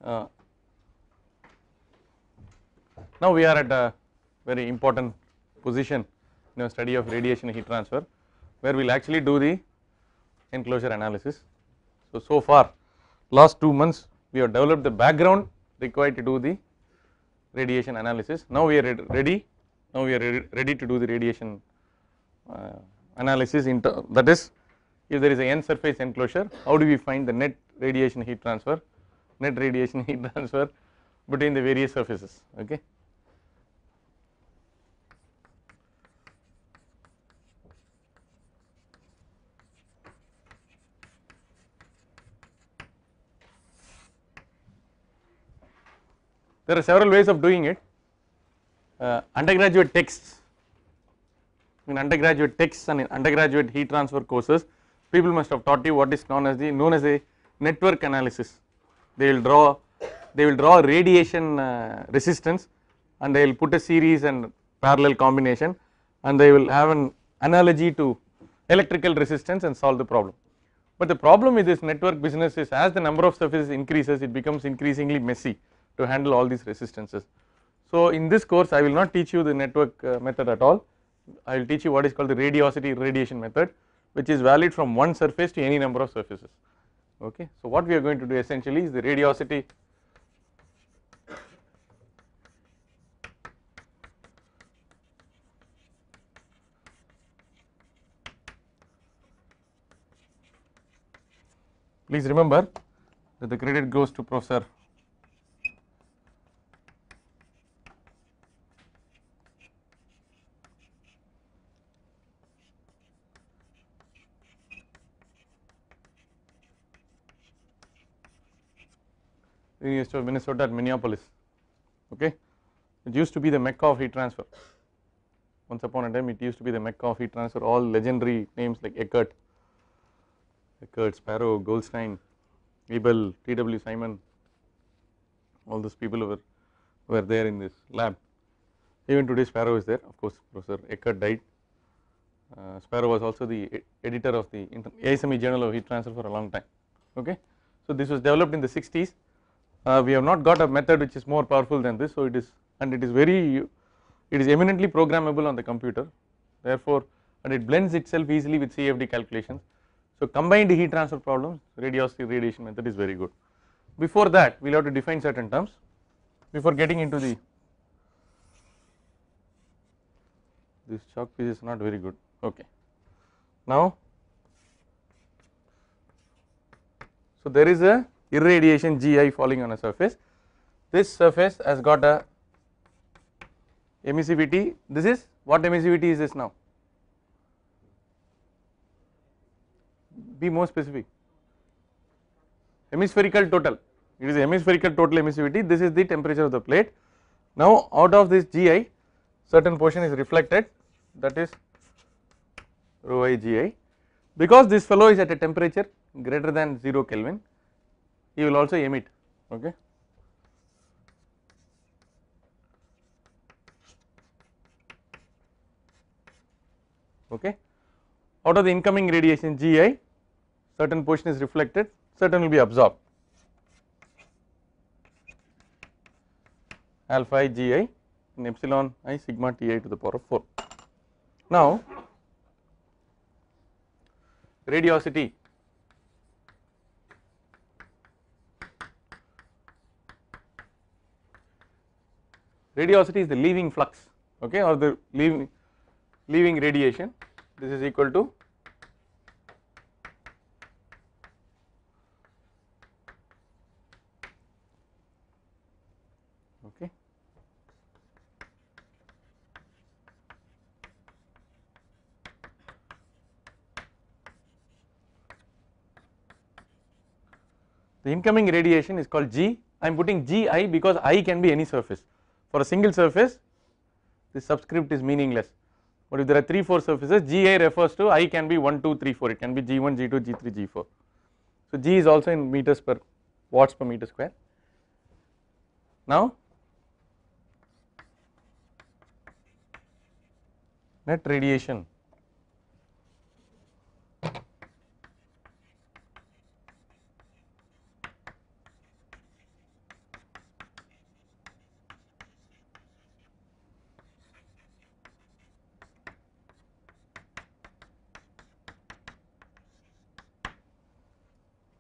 Uh, Now we are at a very important position in our study of radiation heat transfer, where we will actually do the enclosure analysis. So far last 2 months we have developed the background required to do the radiation analysis. Now we are ready. Now we are ready to do the radiation analysis. That is, if there is a n surface enclosure, how do we find the net radiation heat transfer between the various surfaces? Okay. There are several ways of doing it. Undergraduate texts, in undergraduate texts and in undergraduate heat transfer courses, people must have taught you what is known as a network analysis. They will draw radiation resistance, and they will put a series and parallel combination, and they will have an analogy to electrical resistance and solve the problem. But the problem with this network business is, as the number of surfaces increases, it becomes increasingly messy to handle all these resistances. So in this course I will not teach you the network method at all. I will teach you what is called the radiosity irradiation method, which is valid from one surface to any number of surfaces. Okay. So what we are going to do essentially is the radiosity please remember that the credit goes to Professor University of Minnesota at Minneapolis. Okay. It used to be the Mecca of heat transfer. Once upon a time it used to be the Mecca of heat transfer. All legendary names like Eckert, Sparrow, Goldstein, Ebel, T.W. Simon, all those people were there in this lab. Even today Sparrow is there. Of course Professor Eckert died. Sparrow was also the editor of the ASME Journal of Heat Transfer for a long time. Okay. So this was developed in the 60s. We have not got a method which is more powerful than this. So it is eminently programmable on the computer, therefore, and it blends itself easily with CFD calculations. So combined heat transfer problems, radiosity irradiation method is very good. Before that we will have to define certain terms before getting into this chalk piece is not very good. Okay. Now, so there is a irradiation Gi falling on a surface. This surface has got a emissivity. This is what emissivity is this now? Be more specific. Hemispherical total. It is hemispherical total emissivity. This is the temperature of the plate. Now out of this Gi, certain portion is reflected, that is rho I Gi. Because this fellow is at a temperature greater than 0 Kelvin, he will also emit. Okay. Okay. Out of the incoming radiation Gi, certain portion is reflected, certain will be absorbed. Alpha I Gi and epsilon I sigma Ti to the power of 4. Now radiosity is the leaving flux, okay, or the leaving radiation. This is equal to okay. The incoming radiation is called G. I am putting Gi because I can be any surface. For a single surface, this subscript is meaningless, but if there are 3-4 surfaces, Gi refers to I can be 1, 2, 3, 4. It can be G1, G2, G3, G4. So G is also in meters per watts per meter square. Now net radiation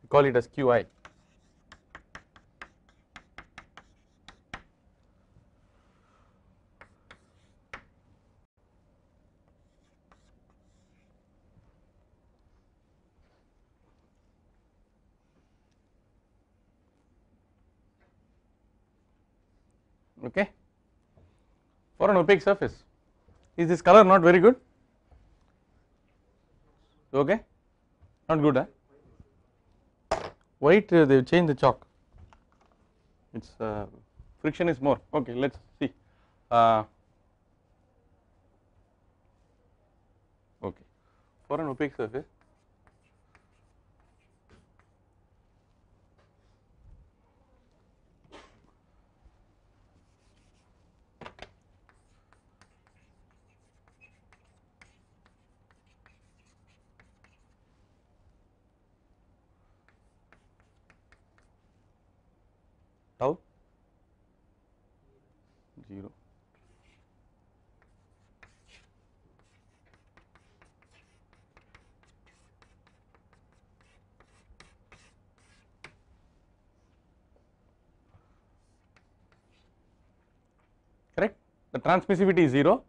call it as Qi. Okay, for an opaque surface. Is this color not very good? Okay, not good, huh? White, they have changed the chalk. Its friction is more. Okay, let us see. Okay, for an opaque surface, tau 0. Correct? The transmissivity is 0,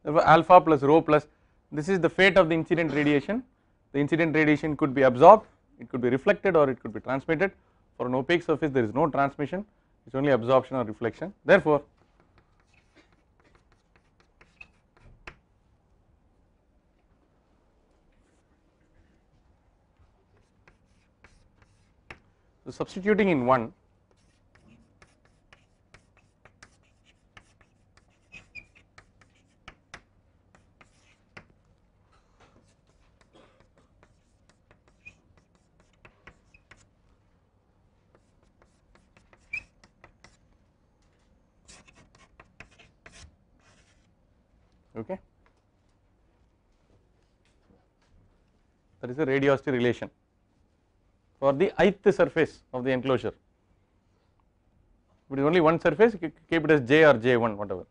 therefore alpha plus rho plus, this is the fate of the incident radiation. The incident radiation could be absorbed, it could be reflected, or it could be transmitted. For an opaque surface there is no transmission, it is only absorption or reflection. Therefore, so substituting in 1, okay, that is the radiosity relation for the ith surface of the enclosure. If it is only one surface, keep it as J or J1, whatever.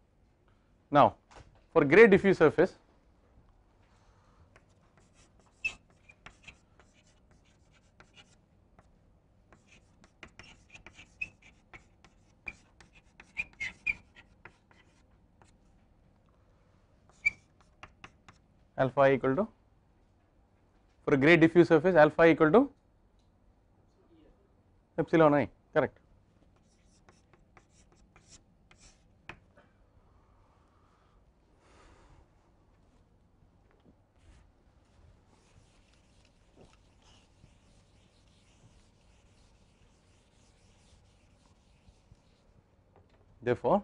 Now, for gray diffuse surface, alpha I equal to, for a gray diffuse surface alpha I equal to epsilon I, correct. Therefore,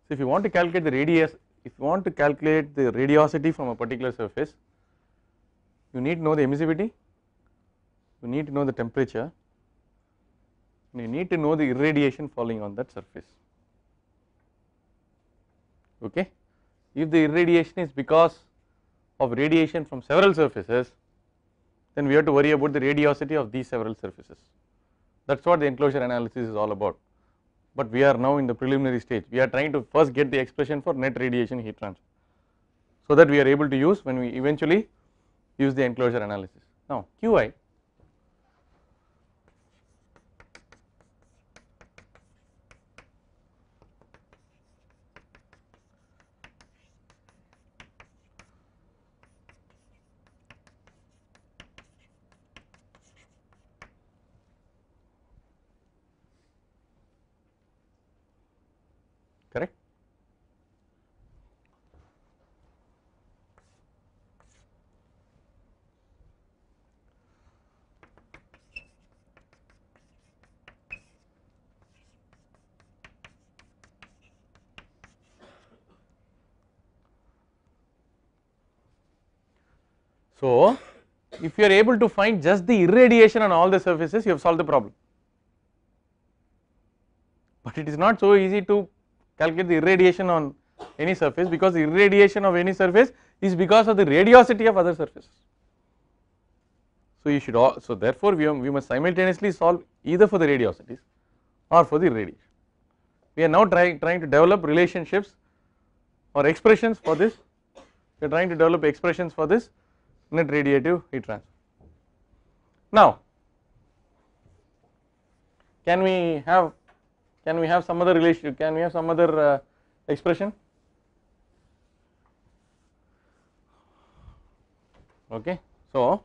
so if you want to calculate the radius, if you want to calculate the radiosity from a particular surface, you need to know the emissivity, you need to know the temperature, and you need to know the irradiation falling on that surface. Okay, if the irradiation is because of radiation from several surfaces, then we have to worry about the radiosity of these several surfaces. That is what the enclosure analysis is all about. But we are now in the preliminary stage, we are trying to first get the expression for net radiation heat transfer, so that we are able to use when we eventually use the enclosure analysis. Now Qi, correct. So if you are able to find just the irradiation on all the surfaces, you have solved the problem. But it is not so easy to calculate the irradiation on any surface, because the irradiation of any surface is because of the radiosity of other surfaces. So you should so therefore we must simultaneously solve either for the radiosities or for the irradiation. We are now trying to develop relationships or expressions for this. We are trying to develop expressions for this net radiative heat transfer. Now, can we have some other relation? Can we have some other expression? Okay, so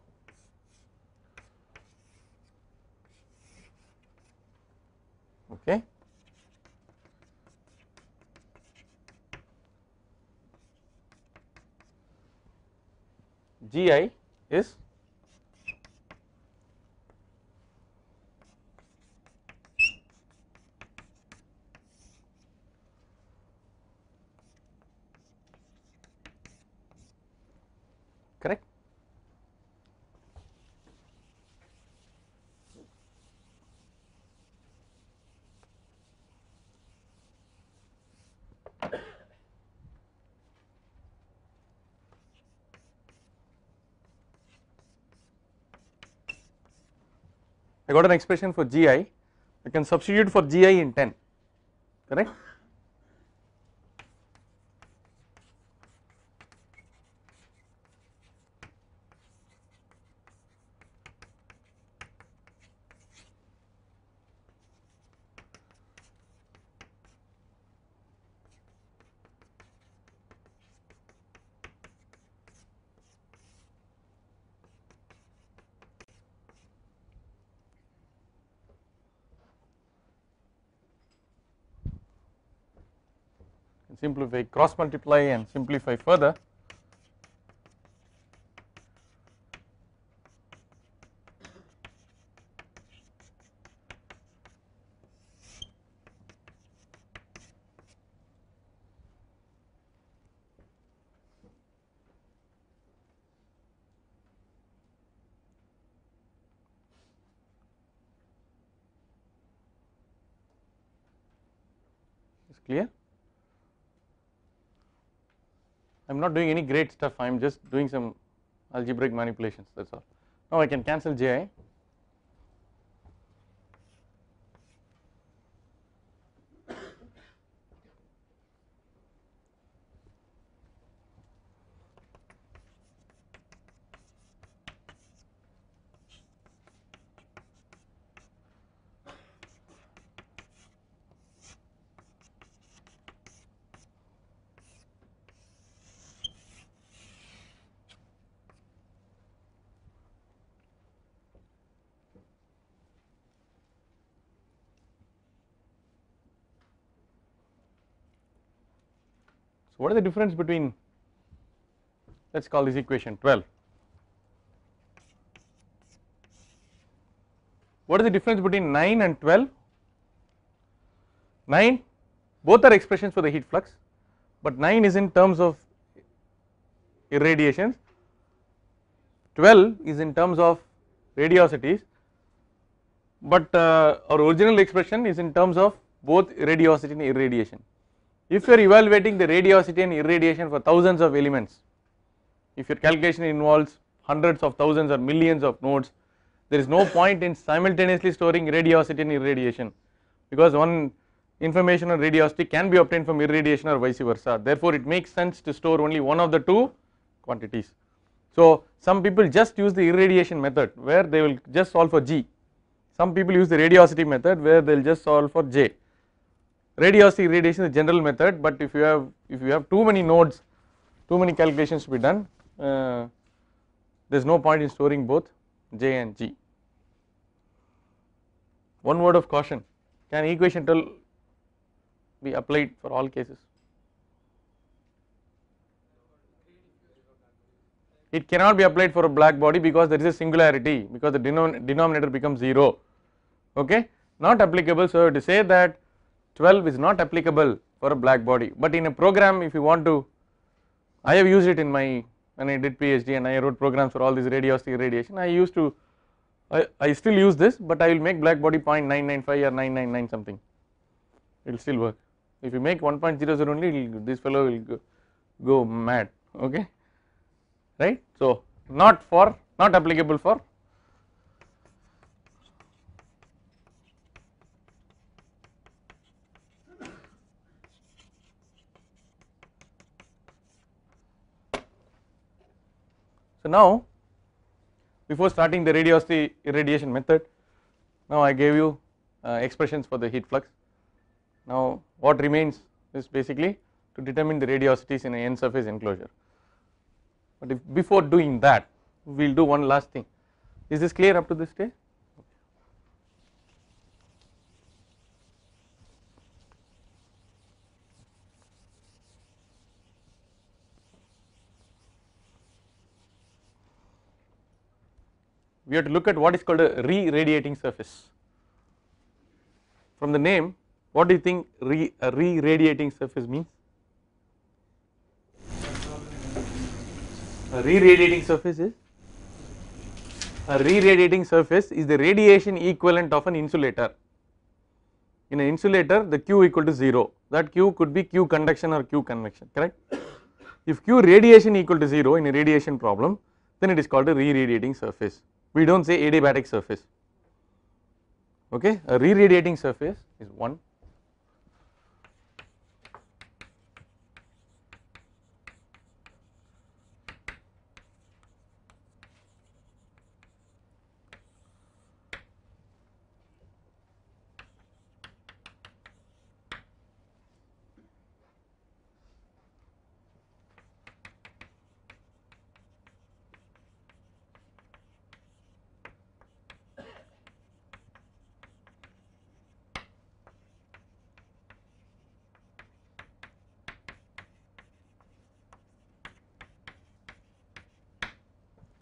okay. Gi is correct. I got an expression for Gi, I can substitute for Gi in 10, correct. Simplify, cross multiply and simplify further. Is clear? I am not doing any great stuff, I am just doing some algebraic manipulations, that is all. Now I can cancel Ji. So what is the difference between, let us call this equation 12. What is the difference between 9 and 12? 9, both are expressions for the heat flux, but 9 is in terms of irradiations, 12 is in terms of radiosities, but our original expression is in terms of both radiosity and irradiation. If you are evaluating the radiosity and irradiation for thousands of elements, if your calculation involves hundreds of thousands or millions of nodes, there is no point in simultaneously storing radiosity and irradiation, because one information on radiosity can be obtained from irradiation or vice versa. Therefore, it makes sense to store only one of the two quantities. So, some people just use the irradiation method where they will just solve for G. Some people use the radiosity method where they will just solve for J. Radiosity irradiation is a general method, but if you have too many nodes, too many calculations to be done, there is no point in storing both J and G. One word of caution, can equation 12 be applied for all cases? It cannot be applied for a black body because there is a singularity, because the denominator becomes 0, okay, not applicable. So, to say that 12 is not applicable for a black body, but in a program if you want to, I have used it in my, when I did PhD and I wrote programs for all this radiosity irradiation, I still use this, but I will make black body 0.995 or 999 something, it will still work. If you make 1.00 only, this fellow will go mad, okay, right. So not applicable for so now before starting the radiosity irradiation method, now I gave you expressions for the heat flux. Now what remains is basically to determine the radiosities in an n surface enclosure. But if before doing that, we will do one last thing. Is this clear up to this stage? We have to look at what is called a re-radiating surface. From the name, what do you think a re-radiating surface means? A re-radiating surface is the radiation equivalent of an insulator. In an insulator, the Q equal to 0. That Q could be Q conduction or Q convection, correct? If Q radiation equal to 0 in a radiation problem, then it is called a re-radiating surface. We do not say adiabatic surface, okay. A re-radiating surface is 1.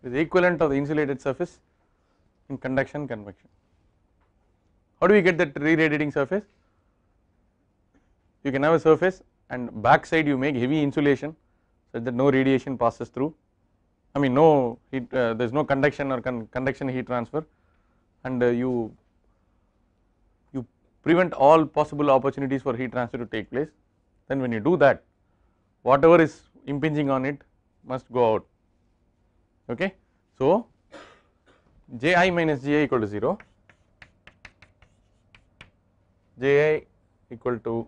Is equivalent of the insulated surface in conduction convection. How do we get that re-radiating surface? You can have a surface and back side you make heavy insulation such that no radiation passes through, I mean no heat, there is no conduction or conduction heat transfer, and you prevent all possible opportunities for heat transfer to take place. Then when you do that, whatever is impinging on it must go out, okay. So Ji minus Gi equal to 0, Ji equal to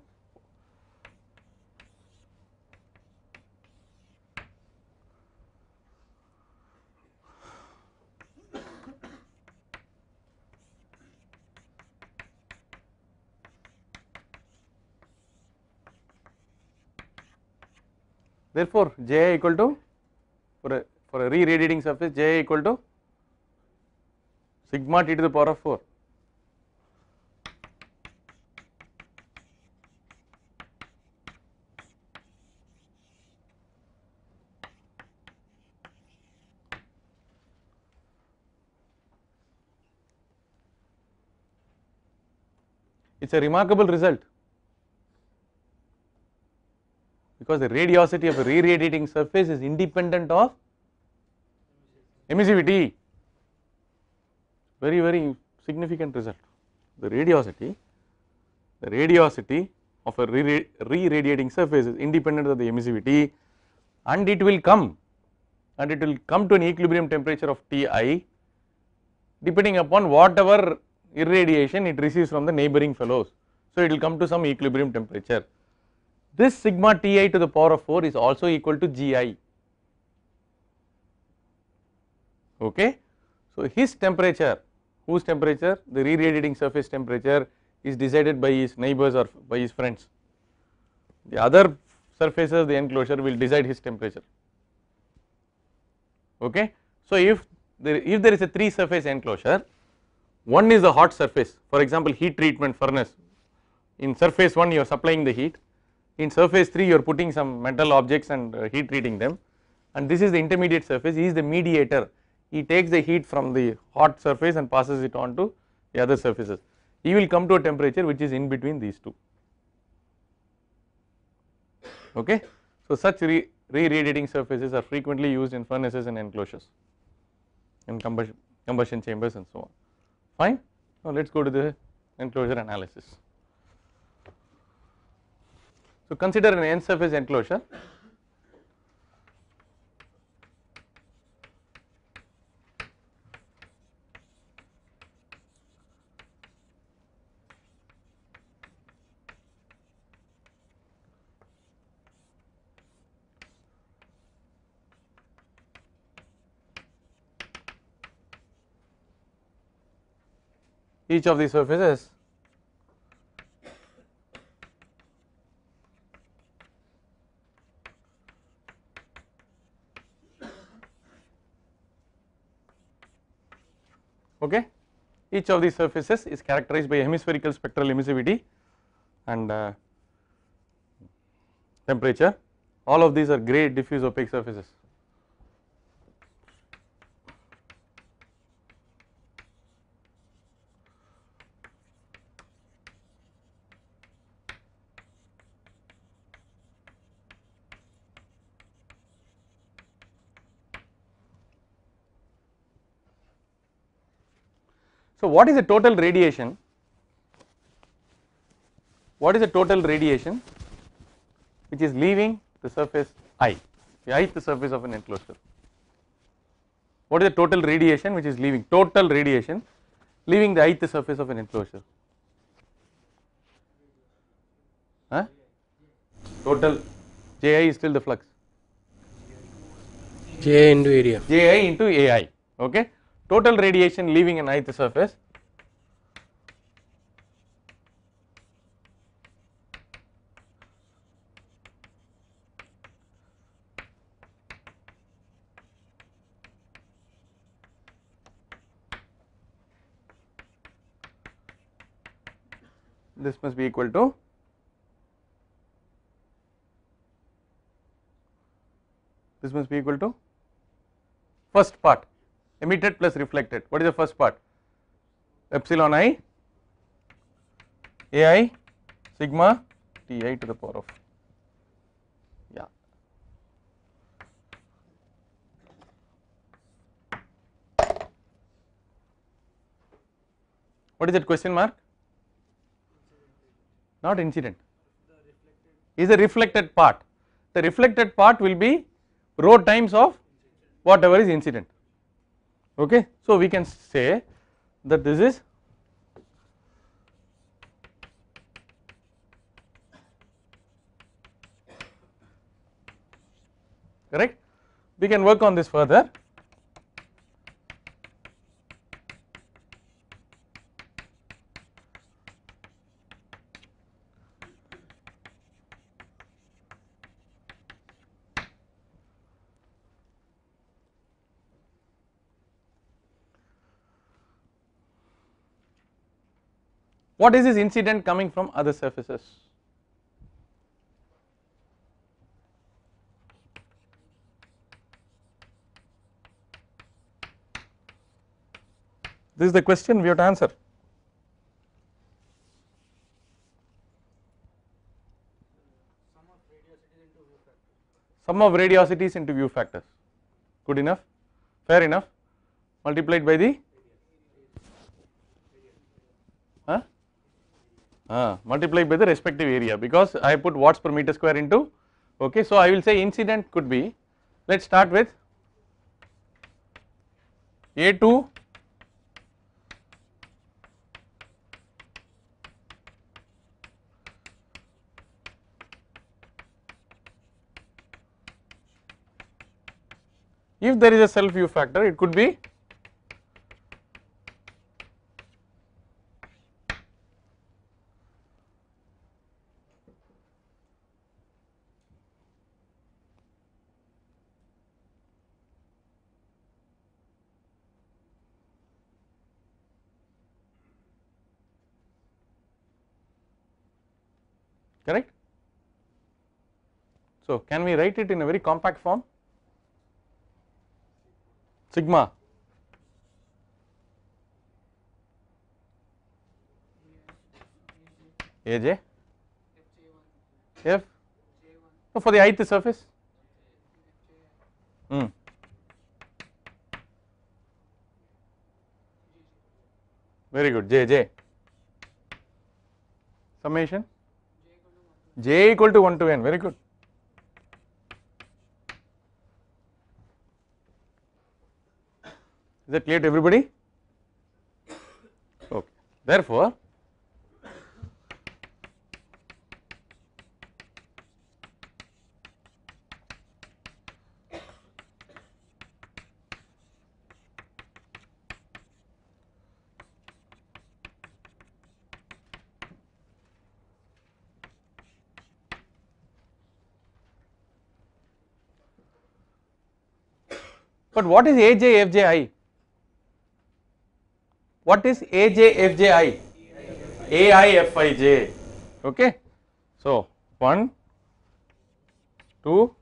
therefore Ji equal to for a re-radiating surface Ji equal to sigma T to the power of 4. It is a remarkable result because the radiosity of a re-radiating surface is independent of emissivity, very significant result. The radiosity of a re-radiating surface is independent of the emissivity, and it will come to an equilibrium temperature of Ti depending upon whatever irradiation it receives from the neighboring fellows. So it will come to some equilibrium temperature. This sigma Ti to the power of 4 is also equal to Gi, okay. So his temperature, whose temperature? The re-radiating surface temperature is decided by his neighbors or by his friends. The other surfaces of the enclosure will decide his temperature, okay. So if there is a 3 surface enclosure, one is the hot surface, for example heat treatment furnace. In surface 1 you are supplying the heat, in surface 3 you are putting some metal objects and heat treating them, and this is the intermediate surface. He is the mediator, he takes the heat from the hot surface and passes it on to the other surfaces. He will come to a temperature which is in between these two, okay. So such re-radiating surfaces are frequently used in furnaces and enclosures, in combustion chambers and so on. Fine. Now let us go to the enclosure analysis. So consider an n surface enclosure. Each of these surfaces okay, each of these surfaces is characterized by hemispherical spectral emissivity and temperature. All of these are grey diffuse opaque surfaces. So what is the total radiation? What is the total radiation which is leaving the surface I, the ith surface of an enclosure? What is the total radiation which is leaving, total radiation leaving the ith surface of an enclosure? Huh? Total Ji is still the flux. Ji into area. Ji into Ai, okay. Total radiation leaving an ith surface this must be equal to first part emitted plus reflected. What is the first part? Epsilon I Ai sigma Ti to the power of, yeah. What is that question mark? Not incident, is the reflected part. The reflected part will be rho times of whatever is incident, okay. So we can say that this is correct. We can work on this further. What is this incident coming from other surfaces? This is the question we have to answer. Sum of radiosities into view factors. Good enough, fair enough, multiplied by the multiplied by the respective area, because I put watts per meter square into, okay. So I will say incident could be, let us start with A2 if there is a self view factor, it could be correct. So can we write it in a very compact form? Sigma Aj F for the ith surface. Very good. Jj summation J equal to 1 to n, very good. Is that clear to everybody? Okay. Therefore, but what is AJ FJI? What is AJ FJI? AI Fij. Okay. So 1, 2,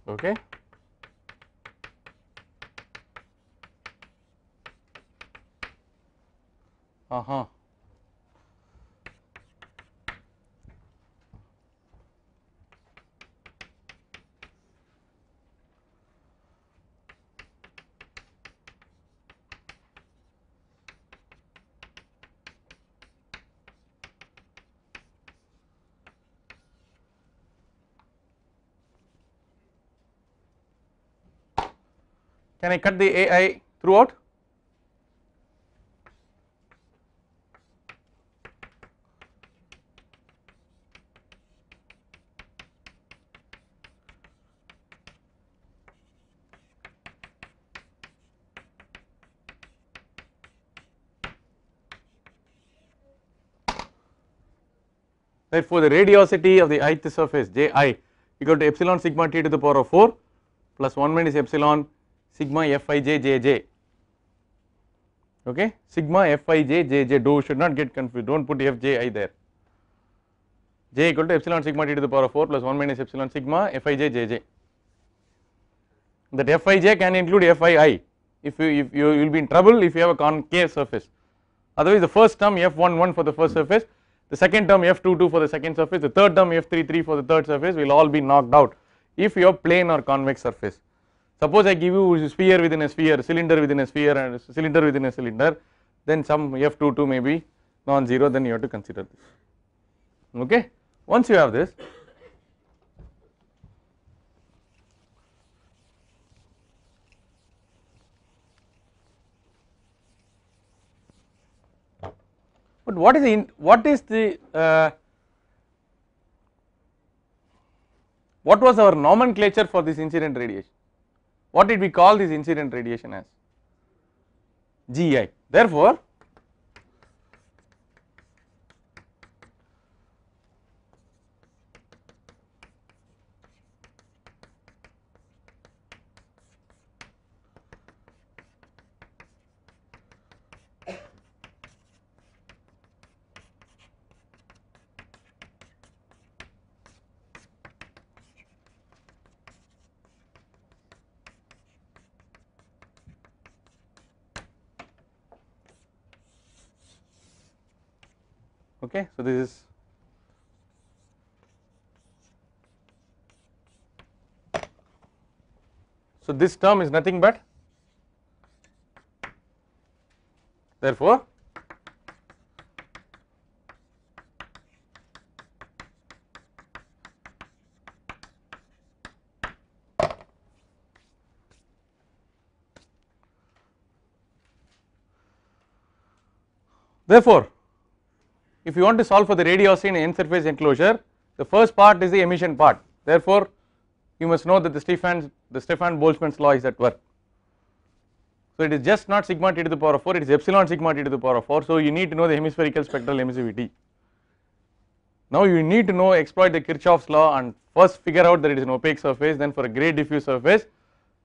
okay. Can I cut the AI throughout? Therefore, the radiosity of the ith surface Ji equal to epsilon sigma t to the power of 4 plus 1 minus epsilon sigma Fij Jj. Okay, sigma Fij Jj. Do should not get confused. Don't put Fji there. J equal to epsilon sigma t to the power of 4 plus 1 minus epsilon sigma Fij Jj. That Fij can include Fii. If you will be in trouble if you have a concave surface. Otherwise, the first term F11 for the first surface, the second term F22 for the second surface, the third term F33 for the third surface will all be knocked out if you have plane or convex surface. Suppose I give you a sphere within a sphere, cylinder within a sphere and a cylinder within a cylinder, then some F22 may be non-zero, then you have to consider this. Okay. Once you have this, but what is the what was our nomenclature for this incident radiation? What did we call this incident radiation as? GI. Therefore, okay, so this is this term is nothing but, therefore if you want to solve for the radiosity in n surface enclosure, the first part is the emission part. Therefore, you must know that the Stefan-Boltzmann's law is at work. So it is just not sigma t to the power of 4, it is epsilon sigma t to the power of 4. So you need to know the hemispherical spectral emissivity. Now you need to know, exploit the Kirchhoff's law and first figure out that it is an opaque surface. Then for a great diffuse surface,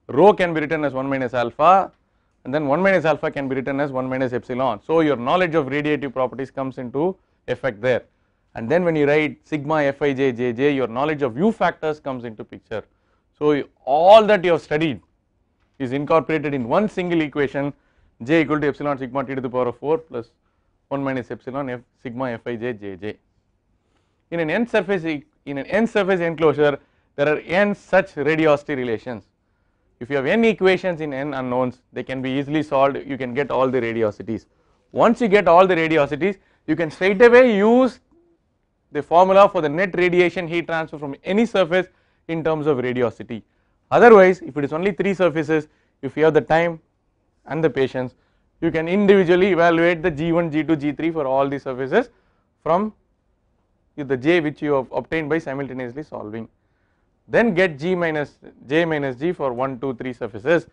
rho can be written as 1 minus alpha, and then 1 minus alpha can be written as 1 minus epsilon. So your knowledge of radiative properties comes into effect there, and then when you write sigma Fij Jj, your knowledge of view factors comes into picture. So all that you have studied is incorporated in one single equation, j equal to epsilon sigma t to the power of 4 plus 1 minus epsilon f sigma Fij Jj. In an n surface enclosure, there are n such radiosity relations. If you have n equations in n unknowns, they can be easily solved. You can get all the radiosities. Once you get all the radiosities, you can straight away use the formula for the net radiation heat transfer from any surface in terms of radiosity. Otherwise, if it is only 3 surfaces, if you have the time and the patience, you can individually evaluate the G1, G2, G3 for all the surfaces from the J which you have obtained by simultaneously solving. Then get J minus G for 1, 2, 3 surfaces.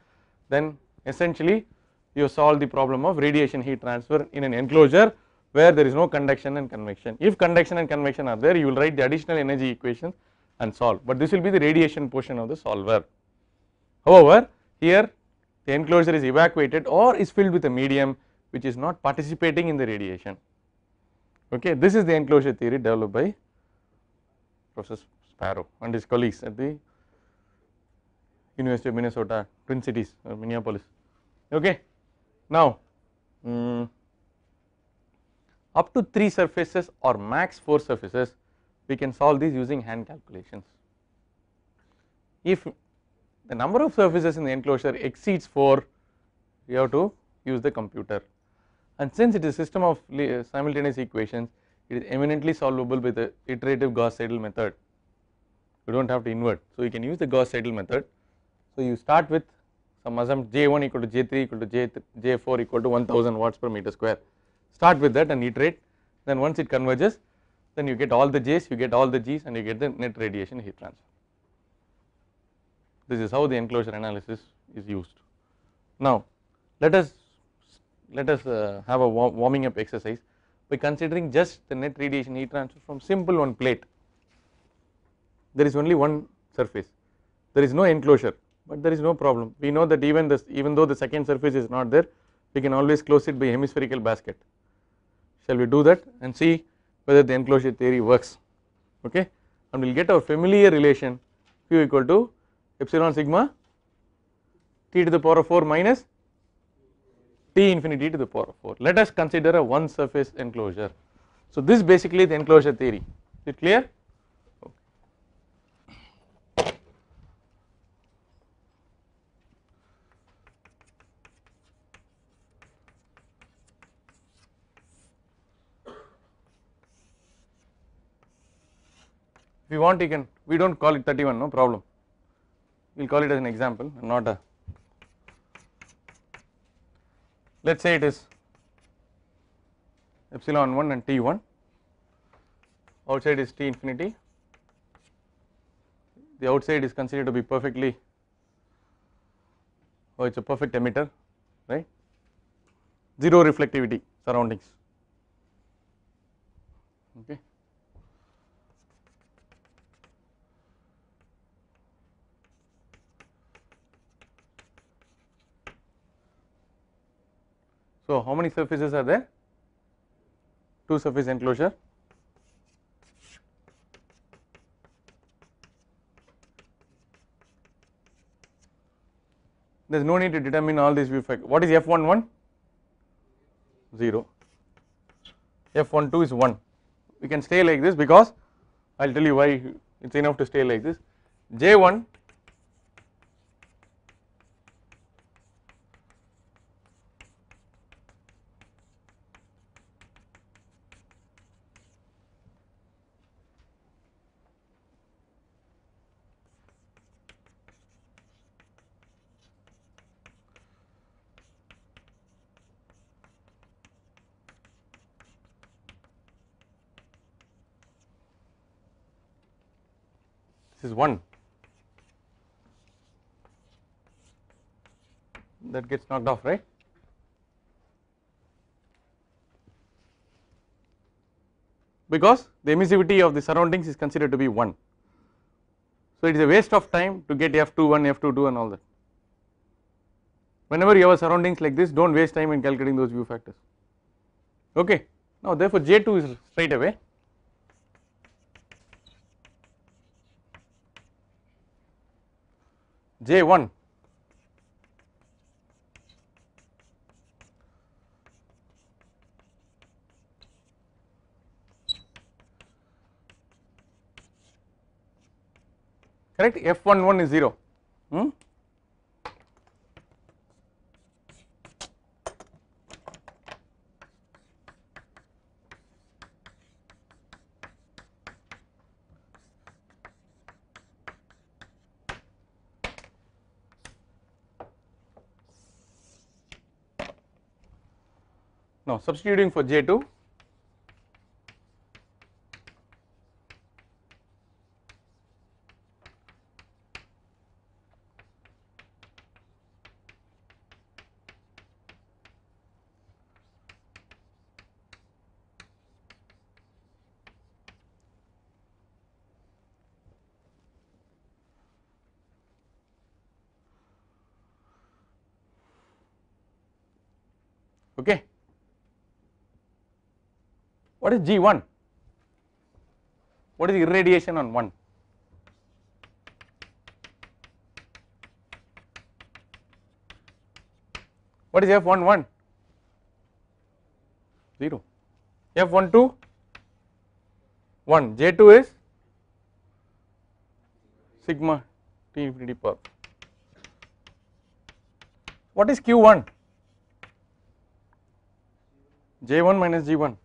Then essentially you solve the problem of radiation heat transfer in an enclosure where there is no conduction and convection. If conduction and convection are there, you will write the additional energy equations and solve, but this will be the radiation portion of the solver. However, here the enclosure is evacuated or is filled with a medium which is not participating in the radiation. Okay, this is the enclosure theory developed by Professor Sparrow and his colleagues at the University of Minnesota, Twin Cities or Minneapolis. Okay, now up to 3 surfaces or max 4 surfaces, we can solve these using hand calculations. If the number of surfaces in the enclosure exceeds 4, you have to use the computer, and since it is a system of simultaneous equations, it is eminently solvable with the iterative Gauss-Seidel method. You do not have to invert, so you can use the Gauss-Seidel method. So you start with some assumption J1 equal to J3 equal to J4 equal to 1000 watts per meter square. Start with that and iterate, then once it converges, then you get all the J's, you get all the G's, and you get the net radiation heat transfer. This is how the enclosure analysis is used. Now let us have a warming up exercise by considering just the net radiation heat transfer from simple one plate. There is only one surface, there is no enclosure, but there is no problem. We know that even though the second surface is not there, we can always close it by hemispherical basket. Shall we do that and see whether the enclosure theory works? Okay, and we will get our familiar relation Q equal to epsilon sigma t to the power of 4 minus T infinity to the power of 4. Let us consider a one surface enclosure. So this is basically the enclosure theory. Is it clear? Okay. If you want, you can, we do not call it 31, no problem. We will call it as an example, not a, let us say it is epsilon 1 and T1, outside is T infinity, the outside is considered to be perfectly, oh it is a perfect emitter, right, 0 reflectivity surroundings, okay. So how many surfaces are there? 2 surface enclosure. There is no need to determine all these view factors. What is F11? 0. F12 is 1. We can stay like this because I will tell you why it is enough to stay like this. J1 this is 1, that gets knocked off, right. Because the emissivity of the surroundings is considered to be 1. So it is a waste of time to get F21, F22 and all that. Whenever you have surroundings like this, do not waste time in calculating those view factors. Okay. Now therefore J2 is straight away J1 correct, F11 is 0. Now substituting for J2, okay. What is G1? What is irradiation on 1? What is F11? 0. F12 1. J2 is sigma T infinity power. What is Q1? J1 minus G1.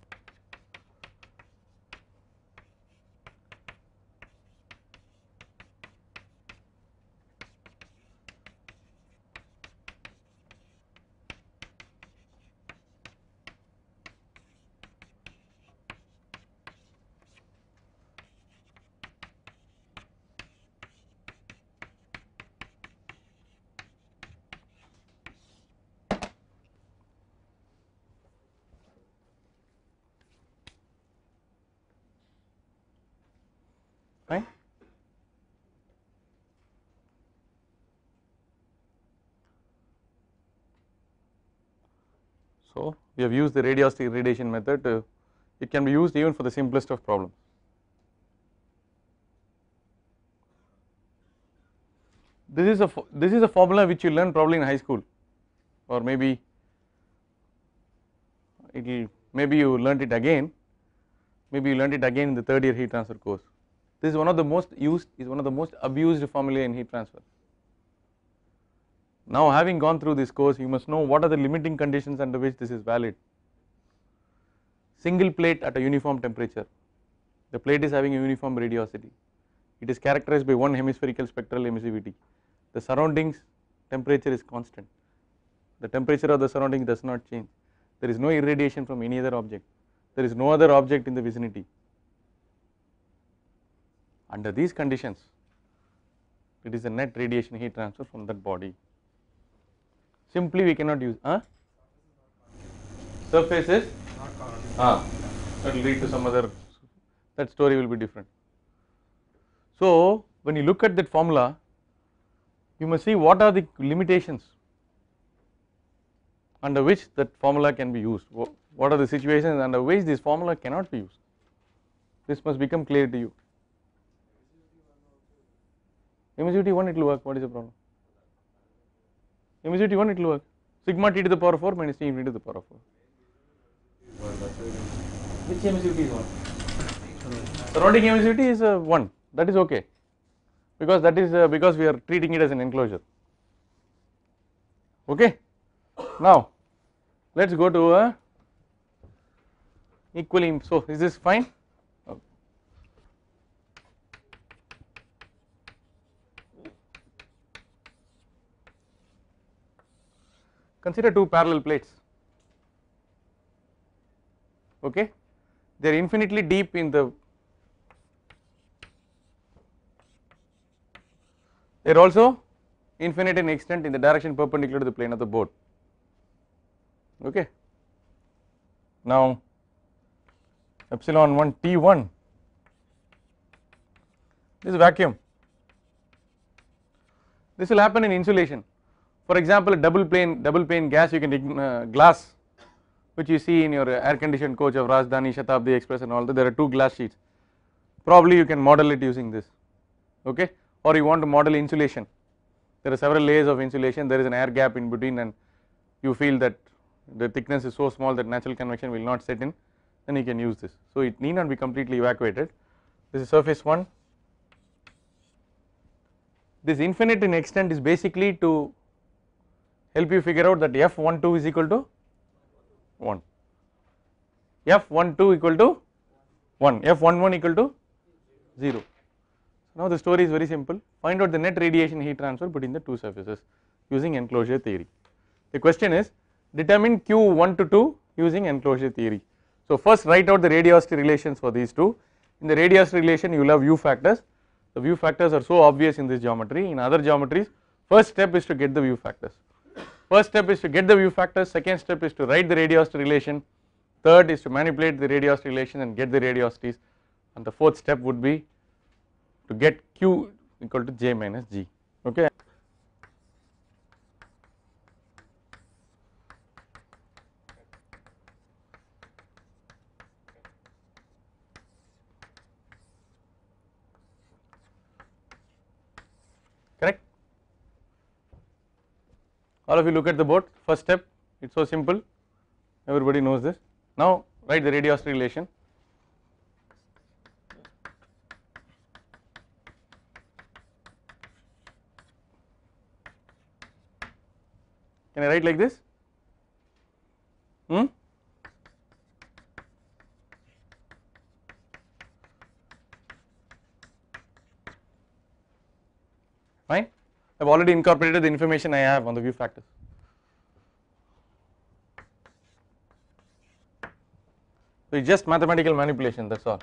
Fine. So we have used the radiosity irradiation method. It can be used even for the simplest of problems. This is a formula which you learn probably in high school, or maybe you learnt it again. Maybe you learnt it again in the third year heat transfer course. This is one of the most used, is one of the most abused formulae in heat transfer. Now having gone through this course, you must know what are the limiting conditions under which this is valid. Single plate at a uniform temperature, the plate is having a uniform radiosity, it is characterized by one hemispherical spectral emissivity, the surroundings temperature is constant, the temperature of the surroundings does not change, there is no irradiation from any other object, there is no other object in the vicinity. Under these conditions, it is a net radiation heat transfer from that body. Simply we cannot use surfaces, that will lead to some other, that story will be different. So when you look at that formula, you must see what are the limitations under which that formula can be used, what are the situations under which this formula cannot be used. This must become clear to you. Emissivity 1 it will work, what is the problem? Emissivity 1 it will work, sigma T to the power 4 minus T infinity to the power 4. Which emissivity is 1? Surrounding emissivity is 1, that is okay, because that is because we are treating it as an enclosure. Okay. Now let us go to a equally, so is this fine? Okay. Consider two parallel plates, okay, they are infinitely deep in the, they are also infinite in extent in the direction perpendicular to the plane of the board, okay. Now epsilon 1 T1, this is vacuum, this will happen in insulation. For example, a double pane gas, you can glass which you see in your air conditioned coach of Rajdhani, Shatabdi Express and all that, there are two glass sheets, probably you can model it using this, okay, or you want to model insulation, there are several layers of insulation, there is an air gap in between, and you feel that the thickness is so small that natural convection will not set in, then you can use this. So it need not be completely evacuated. This is surface 1. This infinite in extent is basically to help you figure out that F12 is equal to 1, F12 equal to 1, F11 equal to 0. Now the story is very simple, find out the net radiation heat transfer between the two surfaces using enclosure theory. The question is determine Q1 to 2 using enclosure theory. So first write out the radiosity relations for these two. In the radiosity relation you will have view factors. The view factors are so obvious in this geometry. In other geometries, first step is to get the view factors. First step is to get the view factors, second step is to write the radiosity relation, third is to manipulate the radiosity relation and get the radiosities, and the fourth step would be to get Q equal to J minus G. Okay. Correct? All of you look at the board, first step, it is so simple, everybody knows this. Now write the radiosity relation. Can I write like this? Fine. I have already incorporated the information I have on the view factors. So it is just mathematical manipulation, that is all.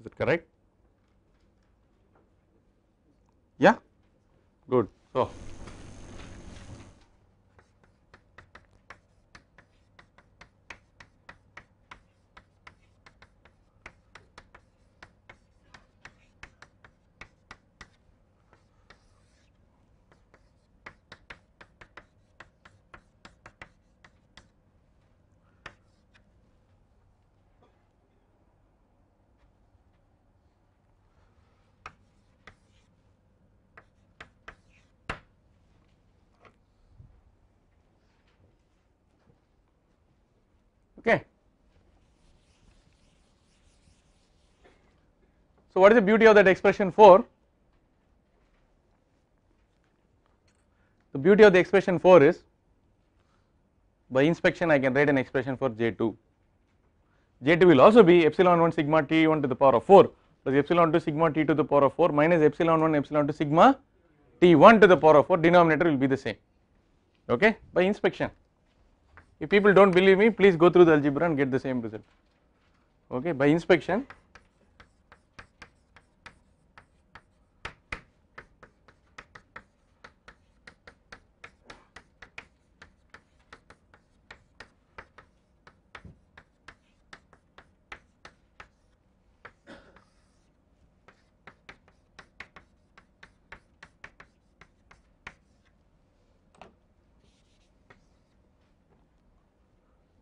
Is it correct? Yeah, good. So okay. So what is the beauty of that expression 4? The beauty of the expression 4 is by inspection I can write an expression for J2. J2 will also be epsilon 1 sigma T1 to the power of 4 plus epsilon 2 sigma T to the power of 4 minus epsilon 1 epsilon 2 sigma T1 to the power of 4, denominator will be the same, okay, by inspection. If people do not believe me, please go through the algebra and get the same result, okay, by inspection.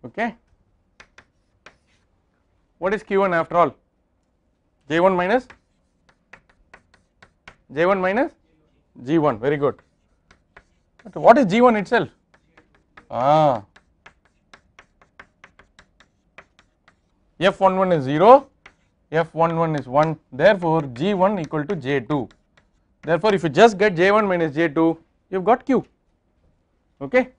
Okay. What is Q1 after all? J1 minus G1, very good. But what is G1 itself? F11 is 0, F11 is 1, therefore G1 equal to J2. Therefore, if you just get J1 minus J2, you have got Q, okay.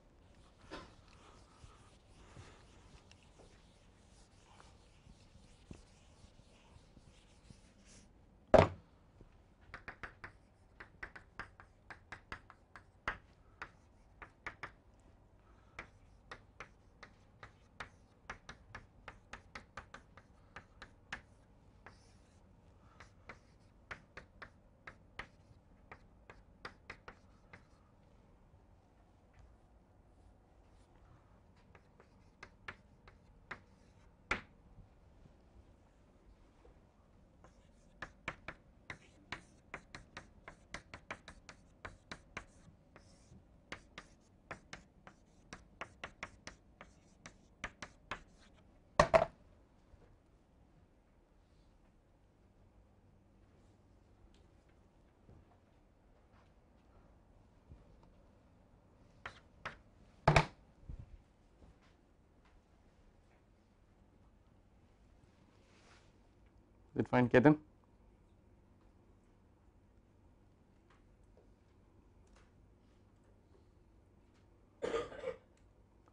Is it fine, Ketan?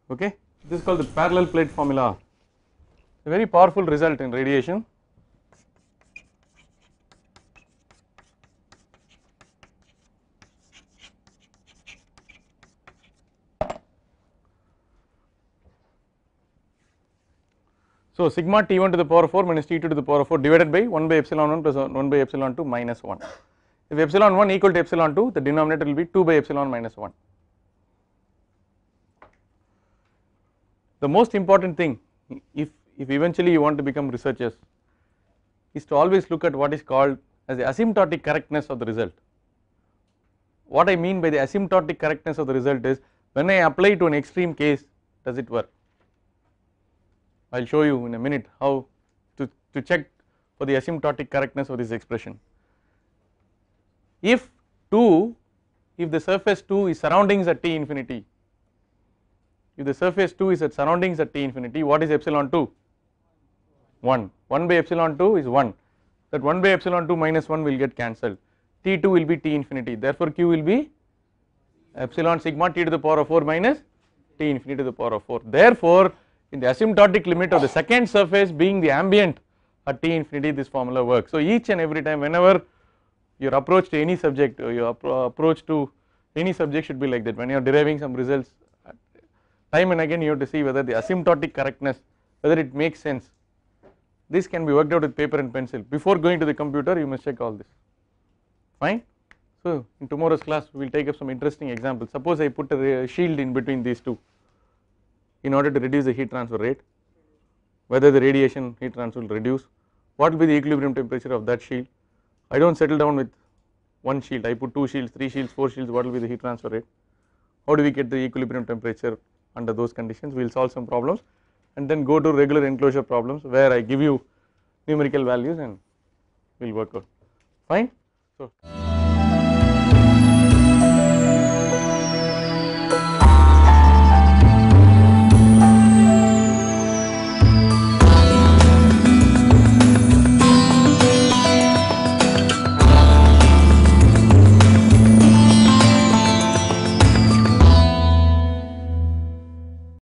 Okay, this is called the parallel plate formula, a very powerful result in radiation. So, sigma T1 to the power 4 minus T2 to the power 4 divided by 1 by epsilon 1 plus 1 by epsilon 2 minus 1. If epsilon 1 equal to epsilon 2, the denominator will be 2 by epsilon minus 1. The most important thing, if eventually you want to become researchers, is to always look at what is called as the asymptotic correctness of the result. What I mean by the asymptotic correctness of the result is, when I apply to an extreme case, does it work? I will show you in a minute how to check for the asymptotic correctness of this expression. If the surface 2 is surroundings at T infinity, if the surface 2 is at surroundings at T infinity, what is epsilon 2? 1. 1 by epsilon 2 is 1, that 1 by epsilon 2 minus 1 will get cancelled, T2 will be T infinity, therefore Q will be epsilon sigma T to the power of 4 minus T infinity to the power of 4. Therefore, in the asymptotic limit of the second surface being the ambient at T infinity, this formula works. So, each and every time whenever your approach to any subject, or your approach to any subject should be like that. When you are deriving some results, time and again you have to see whether the asymptotic correctness, whether it makes sense. This can be worked out with paper and pencil. Before going to the computer, you must check all this. Fine. So, in tomorrow's class, we will take up some interesting examples. Suppose I put a shield in between these two in order to reduce the heat transfer rate, whether the radiation heat transfer will reduce, what will be the equilibrium temperature of that shield. I do not settle down with one shield, I put 2 shields, 3 shields, 4 shields, what will be the heat transfer rate, how do we get the equilibrium temperature under those conditions. We will solve some problems and then go to regular enclosure problems where I give you numerical values and we will work out, fine. So.